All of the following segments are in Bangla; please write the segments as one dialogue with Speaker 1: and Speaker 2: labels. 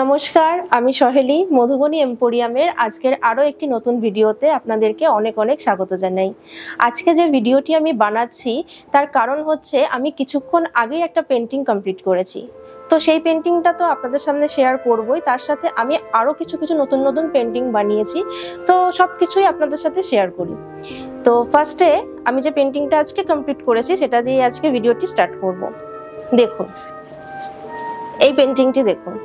Speaker 1: নমস্কার, আমি সহেলি মধুবনী এম্পোরিয়ামের আজকের আরো একটি নতুন ভিডিওতে আপনাদেরকে অনেক অনেক স্বাগত জানাই। আজকে যে ভিডিওটি আমি বানাচ্ছি তার কারণ হচ্ছে আমি কিছুক্ষণ আগেই একটা পেন্টিং কমপ্লিট করেছি। তো সেই পেন্টিংটা তো আপনাদের সামনে শেয়ার করবই, তার সাথে আমি আরো কিছু নতুন নতুন পেন্টিং বানিয়েছি, তো সবকিছুই আপনাদের সাথে শেয়ার করি। তো ফার্স্টে আমি যে পেন্টিংটা আজকে কমপ্লিট করেছি সেটা দিয়ে আজকে ভিডিওটি স্টার্ট করব। দেখুন, এই পেন্টিংটি দেখুন।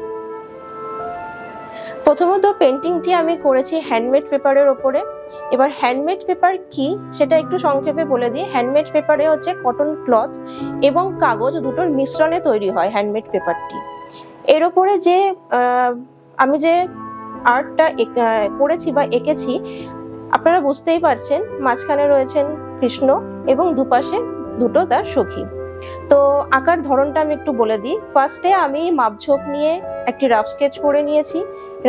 Speaker 1: প্রথমত পেন্টিংটি আমি করেছি হ্যান্ডমেড পেপারের ওপরে। এবার হ্যান্ডমেড পেপার কি সেটা একটু সংক্ষেপে বলে দিই। হ্যান্ডমেড পেপারে হচ্ছে কটন ক্লথ এবং কাগজ দুটোর মিশ্রণে তৈরি হয় হ্যান্ডমেড পেপারটি। এর ওপরে যে আমি যে আর্টটা করেছি বা এঁকেছি আপনারা বুঝতেই পারছেন, মাঝখানে রয়েছেন কৃষ্ণ এবং দুপাশে দুটো তার সখী। তো আঁকার ধরনটা আমি একটু বলে দিই। ফার্স্টে আমি মাপঝোঁক নিয়ে একটি রাফ স্কেচ করে নিয়েছি।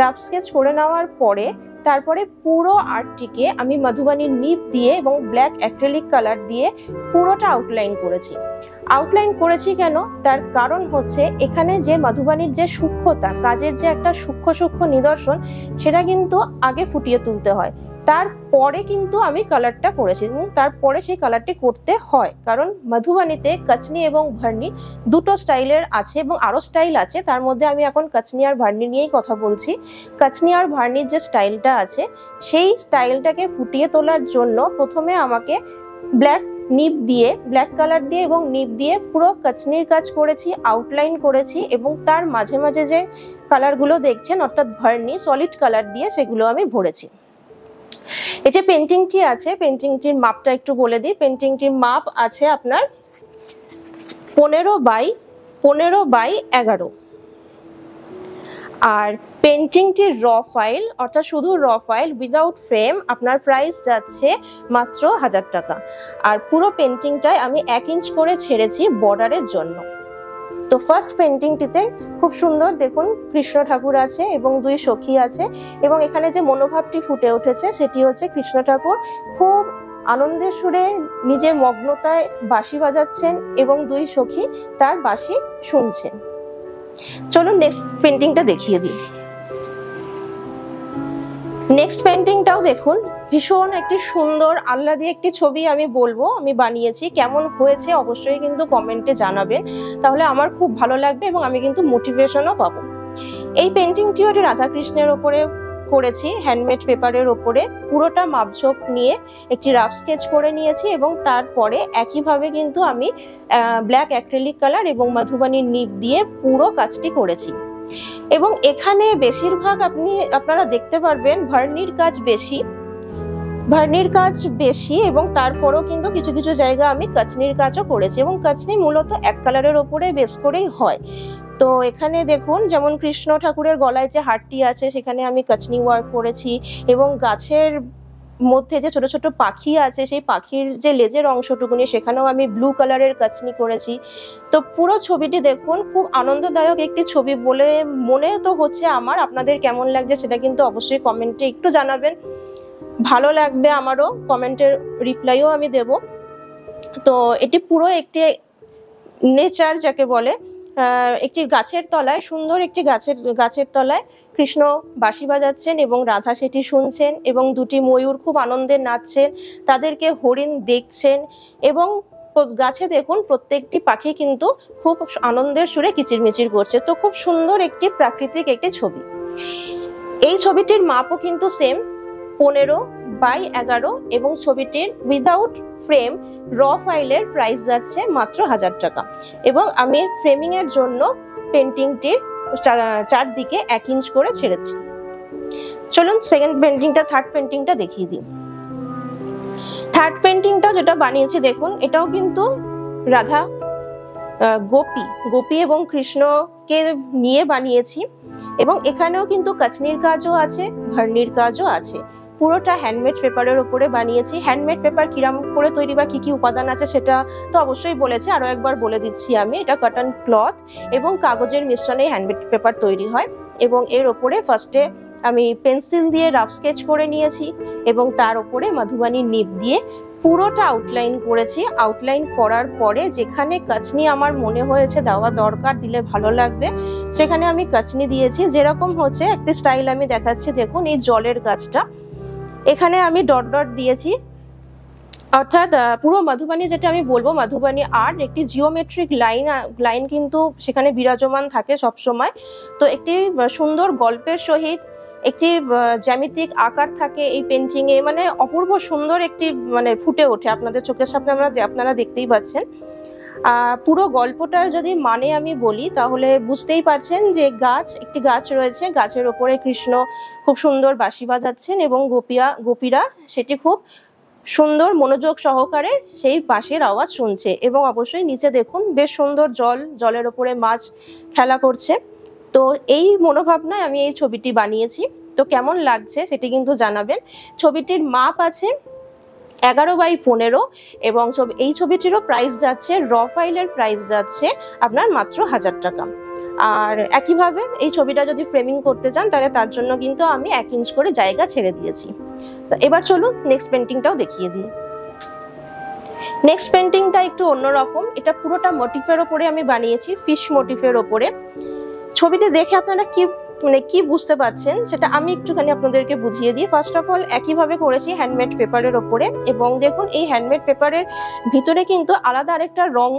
Speaker 1: রাফ স্কেচ করে নেওয়ার পরে তারপরে পুরো আর্টটিকে আমি মধুবনীর নিব দিয়ে এবং ব্ল্যাক অ্যাক্রিলিক কালার দিয়ে পুরোটা আউটলাইন করেছি। আউটলাইন করেছি কেন, তার কারণ হচ্ছে এখানে যে মধুবনীর যে সূক্ষ্মতা, কাজের যে একটা সূক্ষ্ম নিদর্শন, সেটা কিন্তু আগে ফুটিয়ে তুলতে হয়। তারপরে কিন্তু আমি কালারটা করেছি এবং তারপরে সেই কালারটি করতে হয়, কারণ মধুবনীতে কাচনি এবং ভার্নি দুটো স্টাইলের আছে এবং আরো স্টাইল আছে। তার মধ্যে আমি এখন কাচনি আর ভার্নি নিয়েই কথা বলছি। কাচনি আর ভার্নির যে স্টাইলটা আছে সেই স্টাইলটাকে ফুটিয়ে তোলার জন্য প্রথমে আমাকে ব্ল্যাক কালার দিয়ে এবং নিব দিয়ে পুরো কাচনির কাজ করেছি, আউটলাইন করেছি এবং তার মাঝে মাঝে যে কালারগুলো দেখছেন অর্থাৎ ভার্নি সলিড কালার দিয়ে সেগুলো আমি ভরেছি। এই যে পেন্টিংটি আছে, পেন্টিংটির মাপটা একটু বলে দিই। পেন্টিংটির মাপ আছে আপনার 15x11। আর পেন্টিংটির র ফাইল অর্থাৎ শুধু র ফাইল উইদাউট ফ্রেম আপনার প্রাইস যাচ্ছে মাত্র 1000 টাকা। আর পুরো পেন্টিংটায় আমি 1 ইঞ্চ করে ছেড়েছি বর্ডারের জন্য। তো ফার্স্ট পেন্টিংটিতে খুব সুন্দর দেখুন কৃষ্ণ ঠাকুর আছে এবং দুই সখী আছে এবং এখানে যে মনোভাবটি ফুটে উঠেছে সেটি হচ্ছে কৃষ্ণ ঠাকুর খুব আনন্দের সুরে নিজের মগ্নতায় বাঁশি বাজাচ্ছেন এবং দুই সখী তার বাঁশি শুনছেন। চলুন নেক্সট পেন্টিংটা দেখিয়ে দিই। নেক্সট পেন্টিংটাও দেখুন, ভীষণ একটি সুন্দর আহ্লাদি একটি ছবি আমি বলবো আমি বানিয়েছি। কেমন হয়েছে অবশ্যই কিন্তু কমেন্টে জানাবেন, তাহলে আমার খুব ভালো লাগবে এবং আমি কিন্তু মোটিভেশনও পাবো। এই পেন্টিংটিও একটি রাধাকৃষ্ণের ওপরে করেছি, হ্যান্ডমেড পেপারের ওপরে পুরোটা মাপঝোঁক নিয়ে একটি রাফ স্কেচ করে নিয়েছি এবং তারপরে একইভাবে কিন্তু আমি ব্ল্যাক অ্যাক্রিলিক কালার এবং মধুবনীর নিব দিয়ে পুরো কাজটি করেছি। এবং এখানে বেশিরভাগ আপনারা দেখতে পারবেন ভার্নির কাজ বেশি এবং তারপরও কিন্তু কিছু জায়গা আমি কাচনির কাজও করেছি এবং কাচনি মূলত এক কালারের ওপরে বেস করেই হয়। তো এখানে দেখুন, যেমন কৃষ্ণ ঠাকুরের গলায় যে হারটি আছে সেখানে আমি কাচনি ওয়ার্ক করেছি এবং গাছের মধ্যে যে ছোট পাখি আছে সেই পাখির যে লেজের অংশটুকুনি সেখানেও আমি ব্লু কালারের কাচনি করেছি। তো পুরো ছবিটি দেখুন, খুব আনন্দদায়ক একটি ছবি বলে মনে তো হচ্ছে আমার। আপনাদের কেমন লাগছে সেটা কিন্তু অবশ্যই কমেন্টে একটু জানাবেন, ভালো লাগবে আমারও, কমেন্টের রিপ্লাইও আমি দেব। তো এটি পুরো একটি নেচার যাকে বলে, একটি গাছের তলায়, সুন্দর একটি গাছের তলায় কৃষ্ণ বাঁশি বাজাচ্ছেন এবং রাধা সেটি শুনছেন এবং দুটি ময়ূর খুব আনন্দে নাচছেন, তাদেরকে হরিণ দেখছেন এবং গাছে দেখুন প্রত্যেকটি পাখি কিন্তু খুব আনন্দের সুরে কিচিরমিচির করছে। তো খুব সুন্দর একটি প্রাকৃতিক একটি ছবি। এই ছবিটির মাপও কিন্তু সেম 15x11 এবং ছবিটির উইদাউট ফ্রেম র ফাইলের প্রাইস যাচ্ছে মাত্র 1000 টাকা এবং আমি ফ্রেমিং এর জন্য পেন্টিংটির চারদিকে 1 ইঞ্চ করে ছেড়েছি। চলুন থার্ড পেন্টিংটা দেখিয়ে দিই। থার্ড পেন্টিংটা যেটা বানিয়েছি দেখুন, এটাও কিন্তু রাধা গোপী এবং কৃষ্ণকে নিয়ে বানিয়েছি এবং এখানেও কিন্তু কাচনির কাজও আছে, ভার্নির কাজও আছে। পুরোটা হ্যান্ডমেড পেপারের উপরে বানিয়েছি। হ্যান্ডমেড পেপার কিরকম করে তৈরি বা কি উপাদান আছে সেটা তো অবশ্যই বলেছি, আরো একবার বলে দিচ্ছি আমি। এটা কটন ক্লথ এবং কাগজের মিশ্রণে হ্যান্ডমেড পেপার তৈরি হয় এবং এর ওপরে ফার্স্টে আমি পেন্সিল দিয়ে রাফ স্কেচ করে নিয়েছি এবং তার উপরে মধুবনীর নিব দিয়ে পুরোটা আউটলাইন করেছি। আউটলাইন করার পরে যেখানে কাচনি আমার মনে হয়েছে দেওয়া দরকার, দিলে ভালো লাগবে, সেখানে আমি কাচনি দিয়েছি। যেরকম হচ্ছে একটা স্টাইল আমি দেখাচ্ছি, দেখুন এই জলের গাছটা এখানে আমি ডট ডট দিয়েছি। অর্থাৎ পুরো মধুবানী, যেটা আমি বলবো মধুবানী আর্ট, একটি জিওমেট্রিক লাইন কিন্তু সেখানে বিরাজমান থাকে সব সময়। তো একটি সুন্দর গল্পের সহিত একটি জ্যামিতিক আকার থাকে এই পেন্টিং এ, মানে অপূর্ব সুন্দর একটি মানে ফুটে ওঠে আপনাদের চোখের সামনে, আপনারা দেখতেই পাচ্ছেন। পুরো গল্পটার যদি মানে আমি বলি তাহলে বুঝতেই পারছেন যে একটি গাছ রয়েছে, গাছের ওপরে কৃষ্ণ খুব সুন্দর বাঁশি বাজাচ্ছেন এবং গোপীরা সেটি খুব সুন্দর মনোযোগ সহকারে সেই বাঁশির আওয়াজ শুনছে। এবং অবশ্যই নিচে দেখুন বেশ সুন্দর জলের ওপরে মাছ খেলা করছে। তো এই মনোভাবনায় আমি এই ছবিটি বানিয়েছি। তো কেমন লাগছে সেটি কিন্তু জানাবেন। ছবিটির মাপ আছে 11x15 এবং এই ছবিটিরও প্রাইস যাচ্ছে, র ফাইলের প্রাইস যাচ্ছে আপনার মাত্র 1000 টাকা। আর একইভাবে এই ছবিটা যদি ফ্রেমিং করতে চান তাহলে তার জন্য কিন্তু আমি 1 ইঞ্চ করে জায়গা ছেড়ে দিয়েছি। তো এবার চলুন নেক্সট পেন্টিংটাও দেখিয়ে দিই। নেক্সট পেন্টিংটা একটু অন্যরকম, এটা পুরোটা মোটিফের ওপরে আমি বানিয়েছি, ফিশ মোটিফের ওপরে। ছবিটি দেখে আপনারা কি বুঝতে পারছেন সেটা আমি একটুখানি আপনাদেরকে বুঝিয়ে দিই। ফার্স্ট অফ অল একইভাবে করেছি হ্যান্ডমেড পেপারের ওপরে, এবং দেখুন এই হ্যান্ডমেড পেপারের ভিতরে কিন্তু আলাদা আরেকটা রং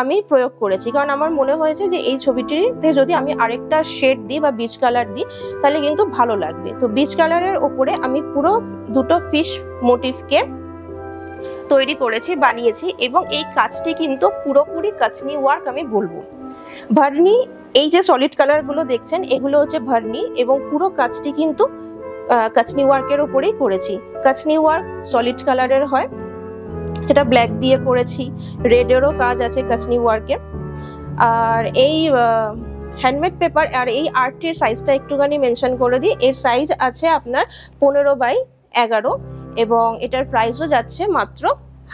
Speaker 1: আমি প্রয়োগ করেছি, কারণ আমার মনে হয়েছে যে এই ছবিটিতে যদি আমি আরেকটা শেড দিই বা বিচ কালার দিই তাহলে কিন্তু ভালো লাগবে। তো বিচ কালারের ওপরে আমি পুরো দুটো ফিশ মোটিফকে তৈরি করেছি, বানিয়েছি, এবং এই কাজটি কিন্তু পুরোপুরি কাচনি ওয়ার্ক আমি বলবো। ভার্নি, এই যে সলিড কালার গুলো দেখছেন এগুলো হচ্ছে ভার্নি, এবং পুরো কাজটি কিন্তু কাচনি ওয়ার্কের উপরেই করেছি। কাচনি ওয়ার্ক সলিড কালারের হয়, যেটা ব্ল্যাক দিয়ে করেছি, রেডেরও কাজ আছে কাচনি ওয়ার্কে। আর এই হ্যান্ডমেড পেপার আর এই আর্টটির সাইজটা একটুখানি মেনশন করে দিই। এর সাইজ আছে আপনার 15x11 এবং এটার প্রাইসও যাচ্ছে মাত্র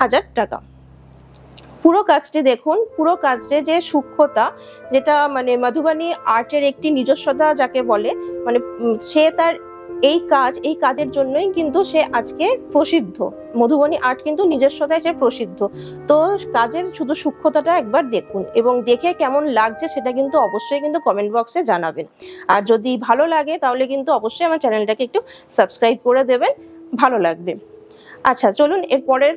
Speaker 1: 1000 টাকা। পুরো কাজটি দেখুন, পুরো কাজে যে সূক্ষ্মতা, যেটা মানে মধুবানী আর্টের একটি নিজস্বতা যাকে বলে, মানে সে তার এই কাজের জন্যই কিন্তু সে আজকে প্রসিদ্ধ। মধুবানী আর্ট কিন্তু নিজস্বতায় সে প্রসিদ্ধ। তো কাজের শুধু সূক্ষ্মতাটা একবার দেখুন, এবং দেখে কেমন লাগছে সেটা কিন্তু অবশ্যই কিন্তু কমেন্ট বক্সে জানাবেন। আর যদি ভালো লাগে তাহলে কিন্তু অবশ্যই আমার চ্যানেলটাকে একটু সাবস্ক্রাইব করে দেবেন, ভালো লাগবে। আচ্ছা চলুন এর পরের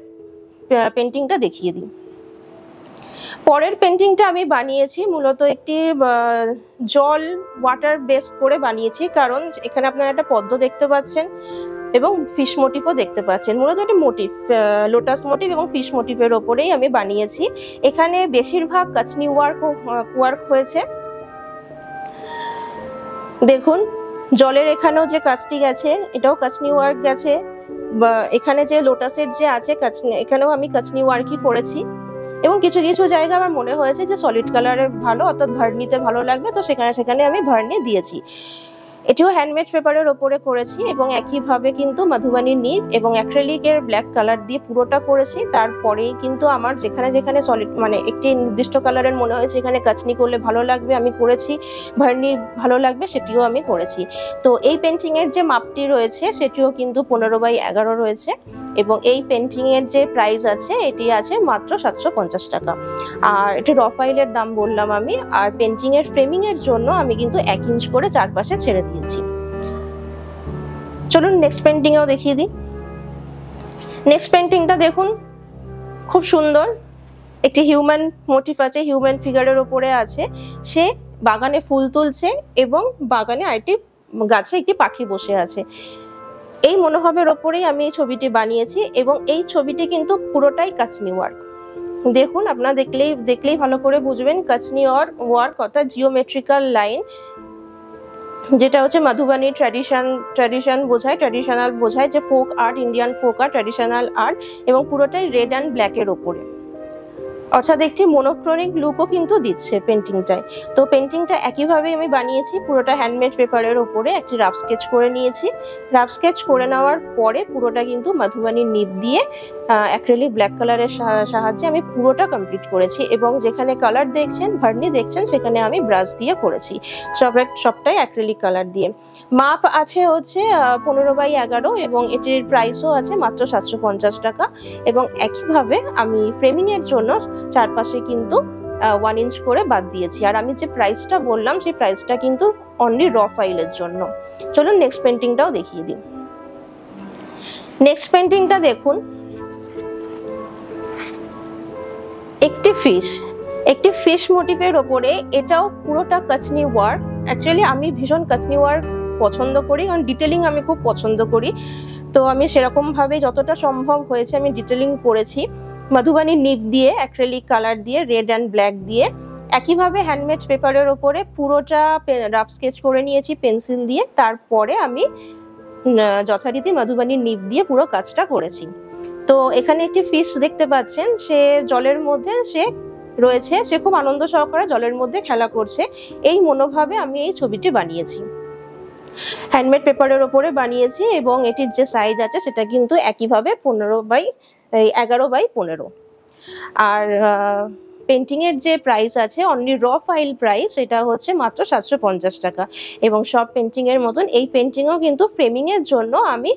Speaker 1: পেন্টিংটা দেখিয়ে দিই। পরের পেন্টিংটা আমি বানিয়েছি মূলত একটি ওয়াটার বেস করে বানিয়েছি, কারণ এখানে আপনারা একটা পদ্ম দেখতে পাচ্ছেন এবং ফিশ মোটিভও দেখতে পাচ্ছেন। মূলত একটা মোটিভ, লোটাস মোটিভ এবং ফিশ মোটিভের ওপরেই আমি বানিয়েছি। এখানে বেশিরভাগ কাচনি ওয়ার্ক হয়েছে। দেখুন জলের এখানেও যে কাজটি গেছে এটাও কাচনি ওয়ার্ক গেছে, এখানে যে লোটাসের যে আছে এখানেও আমি কাচনি ওয়ার্কই করেছি। এবং কিছু কিছু জায়গা আমার মনে হয়েছে যে সলিড কালারে ভালো, অর্থাৎ ভার্নিতে ভালো লাগবে, তো সেখানে আমি ভার্নি দিয়েছি। এটিও হ্যান্ডমেড পেপারের ওপরে করেছি এবং একইভাবে কিন্তু মধুবানী নিব এবং অ্যাক্রিলিকের ব্ল্যাক কালার দিয়ে পুরোটা করেছি। তারপরেই কিন্তু আমার যেখানে যেখানে সলিড মানে একটি নির্দিষ্ট কালারের মনে হয়েছে এখানে কাচনি করলে ভালো লাগবে আমি করেছি, ভার্নি ভালো লাগবে সেটিও আমি করেছি। তো এই পেন্টিং এর যে মাপটি রয়েছে সেটিও কিন্তু 15x11 রয়েছে, এবং এই পেন্টিং এর যে প্রাইস আছে এটি আছে মাত্র 750 টাকা। আর এটা র ফাইলের দাম বললাম আমি। আর পেন্টিং এর ফ্রেমিং এর জন্য আমি কিন্তু 1 ইঞ্চ করে চারপাশে ছেড়ে দিয়েছি। চলুন নেক্সট পেন্টিংও দেখিয়ে দিই। নেক্সট পেন্টিংটা দেখুন, খুব সুন্দর একটি হিউম্যান মোটিভ আছে, হিউম্যান ফিগারের ওপরে আছে, সে বাগানে ফুল তুলছে এবং বাগানে আরেকটি গাছে একটি পাখি বসে আছে। এই মনোভাবের ওপরেই আমি এই ছবিটি বানিয়েছি এবং এই ছবিটি কিন্তু পুরোটাই কাচনি ওয়ার্ক। দেখুন আপনারা দেখলেই ভালো করে বুঝবেন কাচনি ওয়ার্ক অর্থাৎ জিওমেট্রিক্যাল লাইন, যেটা হচ্ছে মধুবানী ট্র্যাডিশন বোঝায়, ট্র্যাডিশনাল বোঝায়, যে folk art, Indian folk art, traditional art, এবং পুরোটাই রেড অ্যান্ড ব্ল্যাকের ওপরে। অর্থাৎ একটি মনোক্রনিক লুকও কিন্তু দিচ্ছে পেন্টিংটায়। তো পেন্টিংটা একইভাবে আমি বানিয়েছি, পুরোটা হ্যান্ডমেড পেপারের ওপরে একটি রাফ স্কেচ করে নিয়েছি। রাফ স্কেচ করে নেওয়ার পরে পুরোটা কিন্তু মধুবানির নিব দিয়ে অ্যাক্রিলিক ব্ল্যাক কালারের সাহায্যে আমি পুরোটা কমপ্লিট করেছি, এবং যেখানে কালার দেখছেন, ভার্নি দেখছেন, সেখানে আমি ব্রাশ দিয়ে করেছি, সবটাই অ্যাক্রিলিক কালার দিয়ে। মাপ আছে হচ্ছে 15x11 এবং এটির প্রাইসও আছে মাত্র 750 টাকা। এবং একইভাবে আমি ফ্রেমিং এর জন্য চারপাশে কিন্তু 1 ইঞ্চ করে বাদ দিয়েছি। আর আমি যে প্রাইসটা বললাম সেই প্রাইসটা কিন্তু অনলি র ফাইলের জন্য। চলুন নেক্সট পেন্টিংটাও দেখিয়ে দিই। নেক্সট পেন্টিংটা দেখুন, একটি ফিশ মোটিভের ওপরে, এটাও পুরোটা কাচনি ওয়ার্ক। অ্যাকচুয়ালি আমি ভীষণ কাচনি ওয়ার্ক পছন্দ করি, কারণ ডিটেলিং আমি খুব পছন্দ করি। তো আমি সেরকম ভাবে যতটা সম্ভব হয়েছে আমি ডিটেলিং করেছি মধুবানির নিব দিয়ে, অ্যাক্রিলিক কালার দিয়ে, রেড অ্যান্ড ব্ল্যাক দিয়ে। একইভাবে হ্যান্ডমেড পেপারের ওপরে পুরোটা রাফ স্কেচ করে নিয়েছি পেন্সিল দিয়ে। তারপরে আমি যথারীতি মধুবানির নিব দিয়ে পুরো কাজটা করেছি। তো এখানে একটি ফিশ দেখতে পাচ্ছেন, সে জলের মধ্যে সে রয়েছে, সে খুব আনন্দ সহকারে জলের মধ্যে খেলা করছে। এই মনোভাবে আমি এই ছবিটি বানিয়েছি, হ্যান্ডমেড পেপারের ওপরে বানিয়েছি। এবং এটির যে সাইজ আছে সেটা কিন্তু একইভাবে 11x15। আর পেন্টিং এর যে প্রাইস আছে অনলি র ফাইল প্রাইস, সেটা হচ্ছে মাত্র 750 টাকা। এবং সব পেন্টিং এর মতন এই পেন্টিংও কিন্তু ফ্রেমিং এর জন্য আমি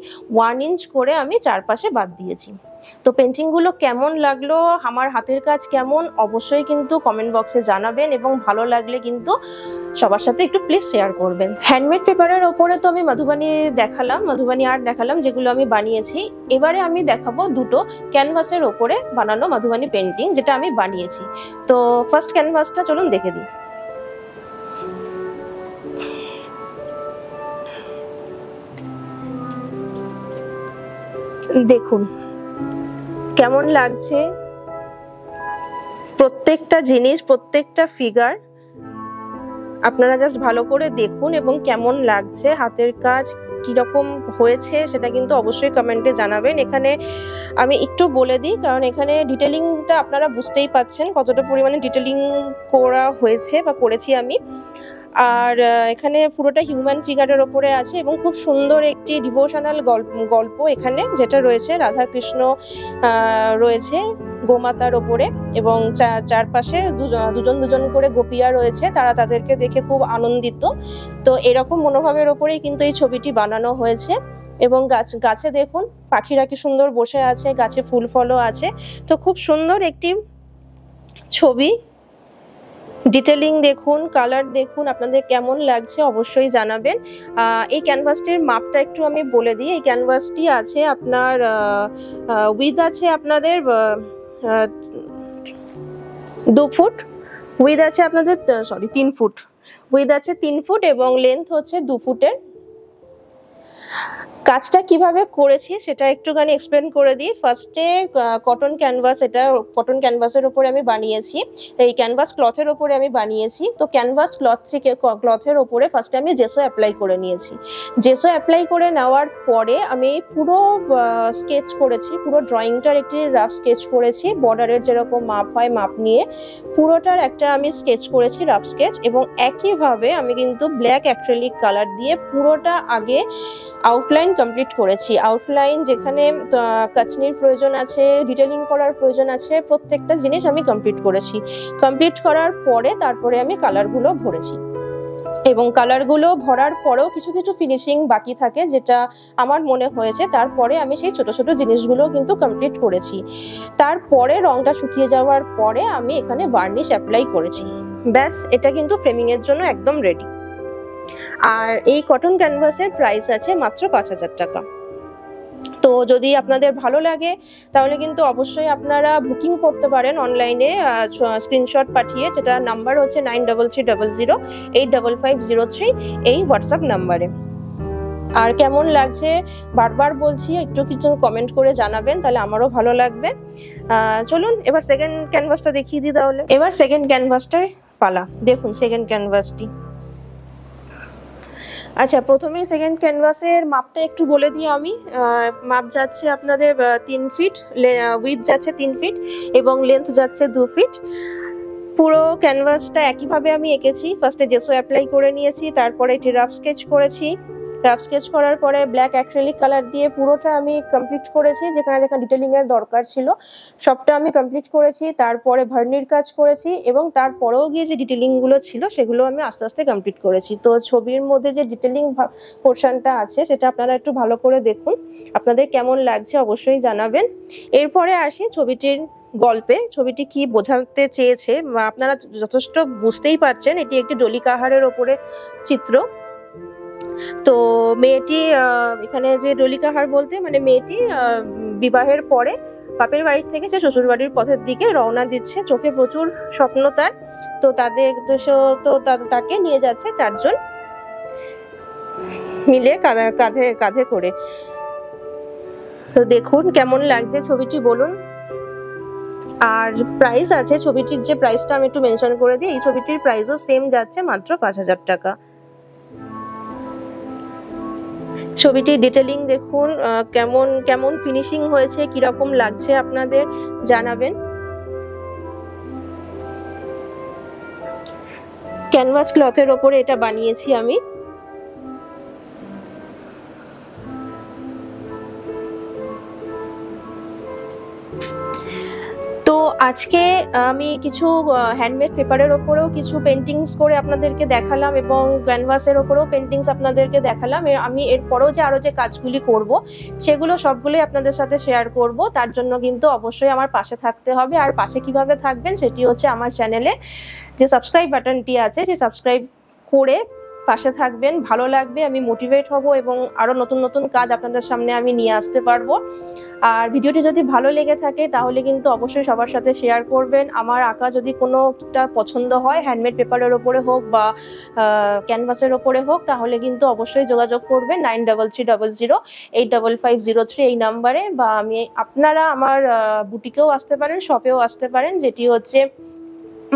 Speaker 1: 1 ইঞ্চ করে আমি চারপাশে বাদ দিয়েছি। তো পেন্টিং গুলো কেমন লাগলো, আমার হাতের কাজ কেমন, অবশ্যই কিন্তু কমেন্ট বক্সে জানাবেন, এবং ভালো লাগলে কিন্তু সবার সাথে একটু প্লিজ শেয়ার করবেন। হ্যান্ডমেড পেপারের ওপরে তো আমি মধুবানি আর্ট দেখালাম যেগুলো আমি বানিয়েছি। এবারে আমি দেখাবো দুটো ক্যানভাসের ওপরে বানানো মধুবানি পেন্টিং, যেটা আমি বানিয়েছি। তো ফার্স্ট ক্যানভাসটা চলুন দেখে দিই। দেখুন কেমন লাগছে, প্রত্যেকটা জিনিস, প্রত্যেকটা ফিগার আপনারা জাস্ট ভালো করে দেখুন, এবং কেমন লাগছে, হাতের কাজ কিরকম হয়েছে সেটা কিন্তু অবশ্যই কমেন্টে জানাবেন। এখানে আমি একটু বলে দিই, কারণ এখানে ডিটেলিংটা আপনারা বুঝতেই পাচ্ছেন কতটা পরিমাণে ডিটেলিং করা হয়েছে বা করেছি আমি। আর এখানে পুরোটা হিউম্যান ফিগারের ওপরে আছে, এবং খুব সুন্দর একটি ডিভোশনাল গল্প এখানে যেটা রয়েছে, রাধা কৃষ্ণ রয়েছে গোমাতার ওপরে, এবং চারপাশে দুজন করে গোপিয়া রয়েছে, তারা তাদেরকে দেখে খুব আনন্দিত। তো এরকম মনোভাবের ওপরেই কিন্তু এই ছবিটি বানানো হয়েছে। এবং গাছে দেখুন পাখিরা কি সুন্দর বসে আছে, গাছে ফুল ফলও আছে। তো খুব সুন্দর একটি ছবি। ডিটেলিং দেখুন, কালার দেখুন, আপনাদের কেমন লাগছে অবশ্যই জানাবেন। এই ক্যানভাসটির মাপটা একটু আমি বলে দিই। এই ক্যানভাসটি আছে আপনার উইথ আছে আপনাদের 2 ফুট, উইথ আছে আপনাদের 3 ফুট, উইথ আছে 3 ফুট এবং লেন্থ হচ্ছে 2 ফুটের। কাজটা কিভাবে করেছি সেটা একটুখানি এক্সপ্লেন করে দিই। ফার্স্টে কটন ক্যানভাস, এটা কটন ক্যানভাসের উপরে আমি বানিয়েছি, এই ক্যানভাস ক্লথের উপরে আমি বানিয়েছি। তো ক্যানভাস ক্লথের উপরে ফার্স্টে আমি জেসো অ্যাপ্লাই করে নিয়েছি। জেসো অ্যাপ্লাই করে নেওয়ার পরে আমি পুরো স্কেচ করেছি, পুরো ড্রয়িংটার একটি রাফ স্কেচ করেছি, বর্ডারের যেরকম মাপ হয় মাপ নিয়ে পুরোটার একটা আমি স্কেচ করেছি, রাফ স্কেচ। এবং একইভাবে আমি কিন্তু ব্ল্যাক অ্যাক্রিলিক কালার দিয়ে পুরোটা আগে আউটলাইন কমপ্লিট করেছি। আউটলাইন যেখানে কাচনির প্রয়োজন আছে, ডিটেলিং করার প্রয়োজন আছে, প্রত্যেকটা জিনিস আমি কমপ্লিট করেছি। কমপ্লিট করার পরে তারপরে আমি কালারগুলো ভরেছি, এবং কালারগুলো ভরার পরেও কিছু কিছু ফিনিশিং বাকি থাকে যেটা আমার মনে হয়েছে। তারপরে আমি সেই ছোট ছোট জিনিসগুলো কিন্তু কমপ্লিট করেছি। তারপরে রংটা শুকিয়ে যাওয়ার পরে আমি এখানে ভার্নিশ অ্যাপ্লাই করেছি। ব্যাস, এটা কিন্তু ফ্রেমিং এর জন্য একদম রেডি। আর এই কটন ক্যানভাসের প্রাইস আছে মাত্র 5000 টাকা। তো যদি আপনাদের ভালো লাগে তাহলে কিন্তু অবশ্যই আপনারা বুকিং করতে পারেন অনলাইনে স্ক্রিনশট পাঠিয়ে, যেটা নাম্বার হচ্ছে 9330085503, এই হোয়াটসঅ্যাপ নাম্বারে। আর কেমন লাগছে বারবার বলছি, একটু কিছু কমেন্ট করে জানাবেন, তাহলে আমারও ভালো লাগবে। চলুন এবার সেকেন্ড ক্যানভাসটা দেখিয়ে দিই তাহলে। এবার সেকেন্ড ক্যানভাসটার পালা। দেখুন সেকেন্ড ক্যানভাসটি আচ্ছা, প্রথমেই সেকেন্ড ক্যানভাসের মাপটা একটু বলে দিই আমি। মাপ যাচ্ছে আপনাদের 3 ফিট, উইথ যাচ্ছে 3 ফিট এবং লেন্থ যাচ্ছে 2 ফিট। পুরো ক্যানভাসটা একইভাবে আমি এঁকেছি। ফার্স্টে জেসো অ্যাপ্লাই করে নিয়েছি, তারপরে এটি রাফ স্কেচ করেছি। রাফ স্কেচ করার পরে ব্ল্যাক অ্যাক্রিলিক কালার দিয়ে পুরোটা আমি কমপ্লিট করেছি। যেখানে যেখানে ডিটেলিং এর দরকার ছিল সবটা আমি কমপ্লিট করেছি। তারপরে ভার্নির কাজ করেছি এবং তারপরেও গিয়ে যে ডিটেলিং গুলো ছিল সেগুলো আমি আস্তে আস্তে কমপ্লিট করেছি। তো ছবির মধ্যে যে ডিটেলিং পোর্শনটা আছে সেটা আপনারা একটু ভালো করে দেখুন, আপনাদের কেমন লাগছে অবশ্যই জানাবেন। এরপরে আসি ছবিটির গল্পে। ছবিটি কি বোঝাতে চেয়েছে আপনারা যথেষ্ট বুঝতেই পারছেন। এটি একটি ডলি কাহারের ওপরে চিত্র। তো মেয়েটি এখানে যে ডলি কাহার বলতে মানে মেয়েটি বিবাহের পরে বাপের বাড়ি থেকে সে শ্বশুর বাড়ির পথের দিকে রওনা দিচ্ছে। চোখে প্রচুর স্বপ্ন তার। তো তাকে নিয়ে যাচ্ছে 4 জন মিলে কাঁধে কাঁধে করে। তো দেখুন কেমন লাগছে ছবিটি বলুন। আর প্রাইস আছে, ছবিটির যে প্রাইসটা আমি একটু মেনশন করে দিই। এই ছবিটির প্রাইসও সেম যাচ্ছে, মাত্র 5000 টাকা। ছবিটির ডিটেলিং দেখুন কেমন কেমন ফিনিশিং হয়েছে, কিরকম লাগছে আপনাদের জানাবেন। ক্যানভাস ক্লথের ওপরে এটা বানিয়েছি আমি। তো আজকে আমি কিছু হ্যান্ডমেড পেপারের ওপরেও কিছু পেন্টিংস করে আপনাদেরকে দেখালাম এবং ক্যানভাসের ওপরেও পেন্টিংস আপনাদেরকে দেখালাম। আমি এরপরেও যে আরো যে কাজগুলি করব সেগুলো সবগুলোই আপনাদের সাথে শেয়ার করব। তার জন্য কিন্তু অবশ্যই আমার পাশে থাকতে হবে। আর পাশে কিভাবে থাকবেন সেটি হচ্ছে আমার চ্যানেলে যে সাবস্ক্রাইব বাটনটি আছে সেই সাবস্ক্রাইব করে পাশে থাকবেন। ভালো লাগবে, আমি মোটিভেট হব এবং আরো নতুন নতুন কাজ আপনাদের সামনে আমি নিয়ে আসতে পারবো। আর ভিডিওটি যদি ভালো লেগে থাকে তাহলে কিন্তু অবশ্যই সবার সাথে শেয়ার করবেন। আমার আঁকা যদি কোনোটা পছন্দ হয়, হ্যান্ডমেড পেপারের ওপরে হোক বা ক্যানভাসের ওপরে হোক, তাহলে কিন্তু অবশ্যই যোগাযোগ করবেন 9330085503 এই নাম্বারে। বা আপনারা আমার বুটিকেও আসতে পারেন, শপেও আসতে পারেন, যেটি হচ্ছে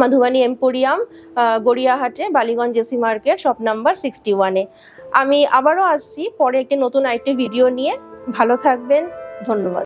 Speaker 1: মধুবানী এম্পোরিয়াম, গড়িয়াহাটে, Ballygunge JC market, shop number 61-এ। আমি আবারও আসছি পরে একটি নতুন আরেকটি ভিডিও নিয়ে। ভালো থাকবেন, ধন্যবাদ।